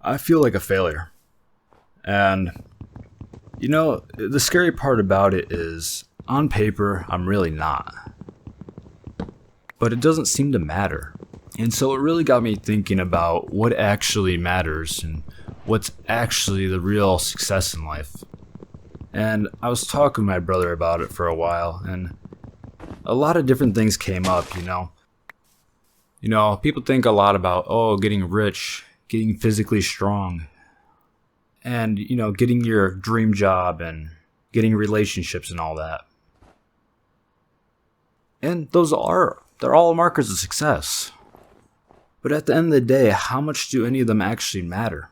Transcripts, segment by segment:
I feel like a failure. And, the scary part about it is, on paper, I'm really not. But it doesn't seem to matter. And so it really got me thinking about what actually matters and what's actually the real success in life. And I was talking to my brother about it for a while, and a lot of different things came up, people think a lot about, getting rich, getting physically strong, and, getting your dream job and getting relationships and all that. And they're all markers of success. But at the end of the day, how much do any of them actually matter?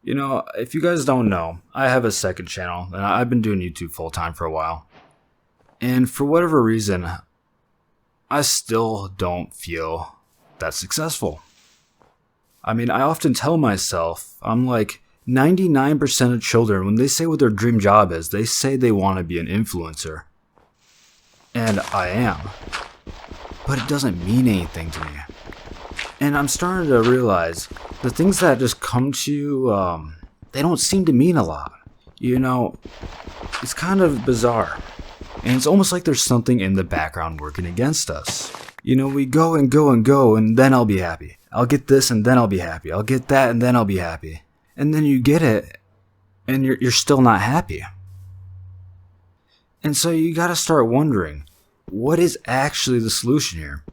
If you guys don't know, I have a second channel, and I've been doing YouTube full time for a while. And for whatever reason, I still don't feel that successful. I often tell myself, I'm like, 99% of children, when they say what their dream job is, they say they want to be an influencer. And I am. But it doesn't mean anything to me. And I'm starting to realize the things that just come to you, they don't seem to mean a lot. It's kind of bizarre. And it's almost like there's something in the background working against us. We go and go and go, and then I'll be happy. I'll get this, and then I'll be happy. I'll get that, and then I'll be happy. And then you get it, and you're still not happy. And so you gotta start wondering, what is actually the solution here?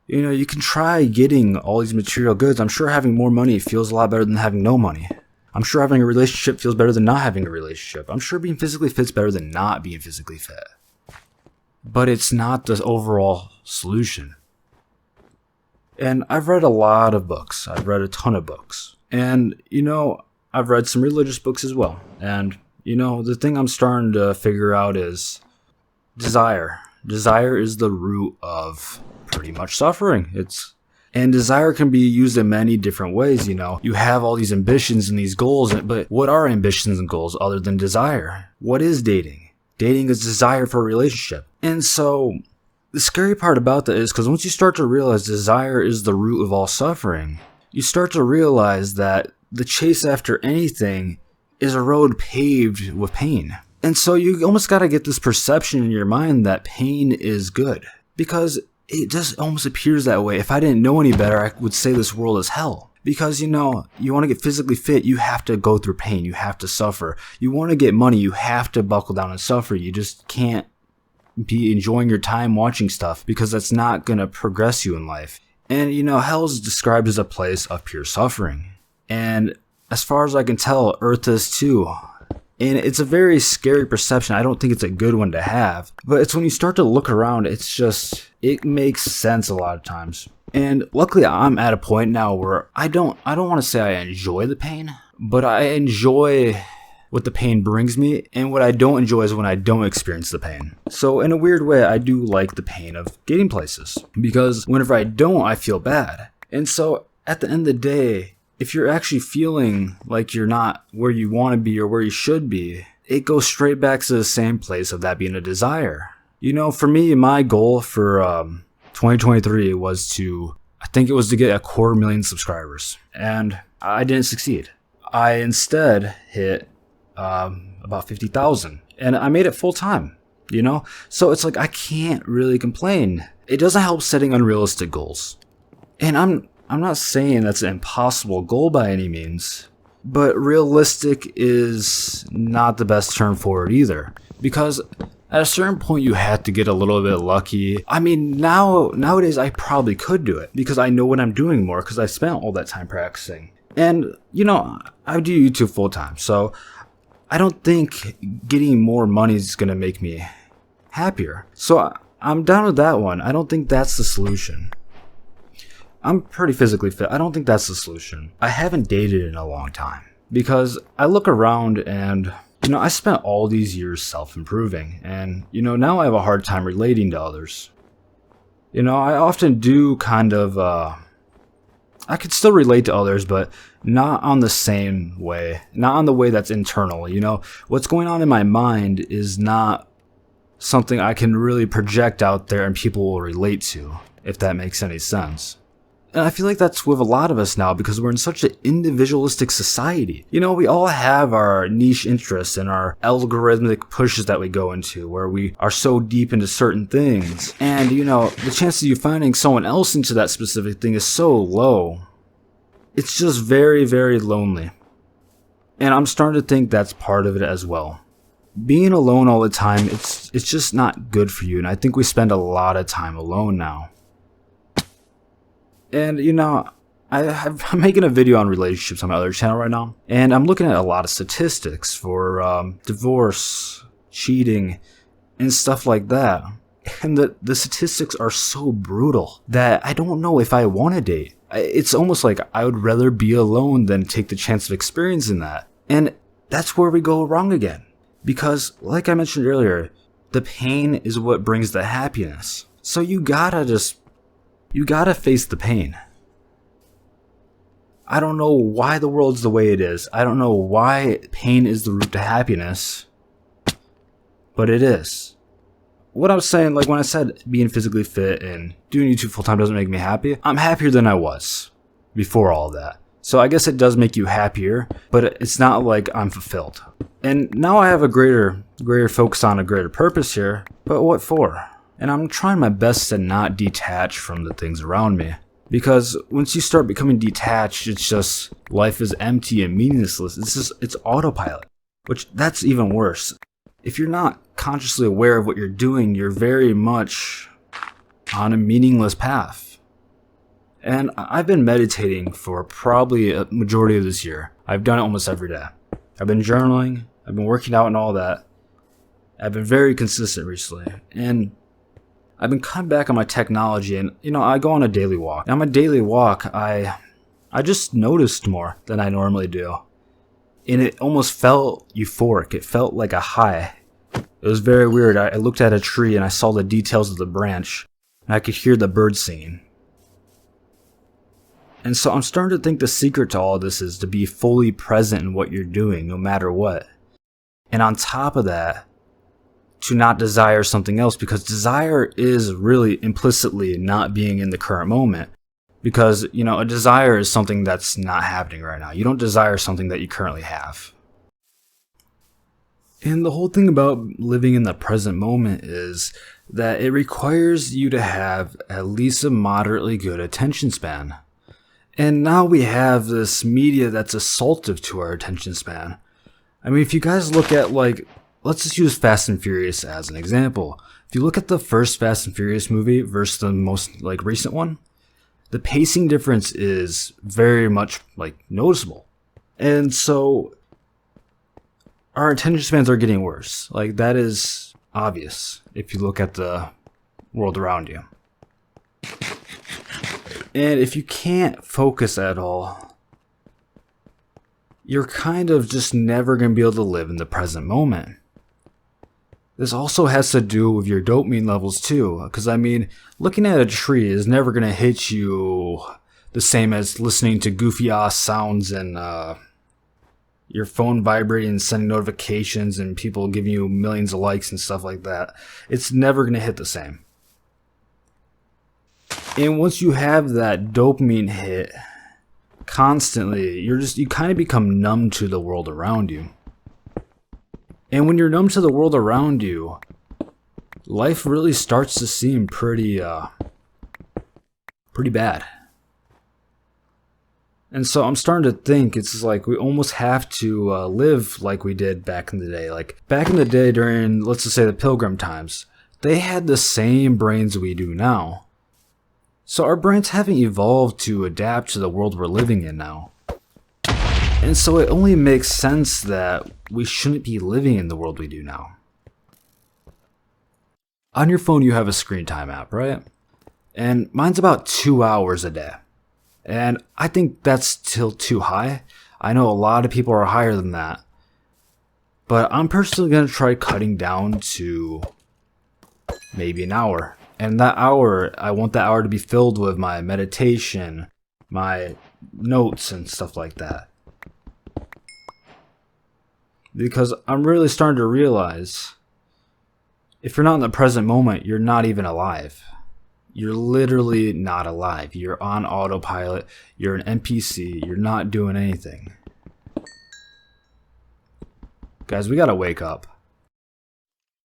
You can try getting all these material goods. I'm sure having more money feels a lot better than having no money. I'm sure having a relationship feels better than not having a relationship. I'm sure being physically fit is better than not being physically fit. But it's not the overall solution. And I've read a lot of books. I've read a ton of books. And, I've read some religious books as well. And, the thing I'm starting to figure out is desire. Desire is the root of pretty much suffering. And desire can be used in many different ways, You have all these ambitions and these goals, but what are ambitions and goals other than desire? What is dating? Dating is desire for a relationship. And so the scary part about that is because once you start to realize desire is the root of all suffering, you start to realize that the chase after anything is a road paved with pain. And so you almost got to get this perception in your mind that pain is good, because it just almost appears that way. If I didn't know any better, I would say this world is hell. Because, you want to get physically fit, you have to go through pain. You have to suffer. You want to get money, you have to buckle down and suffer. You just can't be enjoying your time watching stuff, because that's not going to progress you in life. And, hell is described as a place of pure suffering. And as far as I can tell, Earth is too. And it's a very scary perception. I don't think it's a good one to have. But it's when you start to look around, it makes sense a lot of times. And luckily, I'm at a point now where I don't want to say I enjoy the pain, but I enjoy what the pain brings me, and what I don't enjoy is when I don't experience the pain. So in a weird way, I do like the pain of getting places, because whenever I don't, I feel bad. And so at the end of the day, if you're actually feeling like you're not where you want to be or where you should be, it goes straight back to the same place of that being a desire. For me, my goal for 2023 was to get 250,000 subscribers, and I didn't succeed. I instead hit about 50,000, and I made it full time, So it's like, I can't really complain. It doesn't help setting unrealistic goals. And I'm not saying that's an impossible goal by any means, but realistic is not the best term for it either, because at a certain point you have to get a little bit lucky. Nowadays I probably could do it because I know what I'm doing more, because I spent all that time practicing. And, I do YouTube full time, so I don't think getting more money is going to make me happier. So I'm down with that one. I don't think that's the solution. I'm pretty physically fit. I don't think that's the solution. I haven't dated in a long time, because I look around and, I spent all these years self-improving, and, now I have a hard time relating to others. I often do kind of, I could still relate to others, but not on the same way, not on the way that's internal. What's going on in my mind is not something I can really project out there and people will relate to, if that makes any sense. And I feel like that's with a lot of us now because we're in such an individualistic society. You know, we all have our niche interests and our algorithmic pushes that we go into where we are so deep into certain things. And, you know, the chances of you finding someone else into that specific thing is so low. It's just very, very lonely. And I'm starting to think that's part of it as well. Being alone all the time, it's just not good for you. And I think we spend a lot of time alone now. And, you know, I'm making a video on relationships on my other channel right now. And I'm looking at a lot of statistics for divorce, cheating, and stuff like that. And the statistics are so brutal that I don't know if I want to date. It's almost like I would rather be alone than take the chance of experiencing that. And that's where we go wrong again. Because, like I mentioned earlier, the pain is what brings the happiness. So you gotta face the pain. I don't know why the world's the way it is. I don't know why pain is the route to happiness. But it is. What I was saying, like when I said being physically fit and doing YouTube full time doesn't make me happy, I'm happier than I was before all of that. So I guess it does make you happier, but it's not like I'm fulfilled. And now I have a greater focus on a greater purpose here, but what for? And I'm trying my best to not detach from the things around me. Because once you start becoming detached, it's just, life is empty and meaningless. It's autopilot. Which, that's even worse. If you're not consciously aware of what you're doing, you're very much on a meaningless path. And I've been meditating for probably a majority of this year. I've done it almost every day. I've been journaling, I've been working out and all that. I've been very consistent recently. And I've been cutting back on my technology, and you know, I go on a daily walk. And on my daily walk, I just noticed more than I normally do. And it almost felt euphoric. It felt like a high. It was very weird. I looked at a tree and I saw the details of the branch, and I could hear the birds singing. And so I'm starting to think the secret to all of this is to be fully present in what you're doing, no matter what. And on top of that, to not desire something else, because desire is really implicitly not being in the current moment. Because, you know, a desire is something that's not happening right now. You don't desire something that you currently have. And the whole thing about living in the present moment is that it requires you to have at least a moderately good attention span. And now we have this media that's assaultive to our attention span. I mean, if you guys look at, like, let's just use Fast and Furious as an example. If you look at the first Fast and Furious movie versus the most, like, recent one, the pacing difference is very much, like, noticeable. And so our attention spans are getting worse. Like, that is obvious if you look at the world around you. And if you can't focus at all, you're kind of just never going to be able to live in the present moment. This also has to do with your dopamine levels too, because I mean, looking at a tree is never going to hit you the same as listening to goofy ass sounds and your phone vibrating and sending notifications and people giving you millions of likes and stuff like that. It's never going to hit the same. And once you have that dopamine hit constantly, you kind of become numb to the world around you. And when you're numb to the world around you, life really starts to seem pretty bad. And so I'm starting to think it's like we almost have to live like we did back in the day. Like back in the day during, let's just say, the Pilgrim times, they had the same brains we do now. So our brains haven't evolved to adapt to the world we're living in now. And so it only makes sense that we shouldn't be living in the world we do now. On your phone you have a screen time app, right? And mine's about 2 hours a day. And I think that's still too high. I know a lot of people are higher than that. But I'm personally going to try cutting down to maybe an hour. And that hour, I want that hour to be filled with my meditation, my notes and stuff like that. Because I'm really starting to realize if you're not in the present moment, you're not even alive. You're literally not alive. You're on autopilot. You're an NPC. You're not doing anything. Guys, we gotta wake up.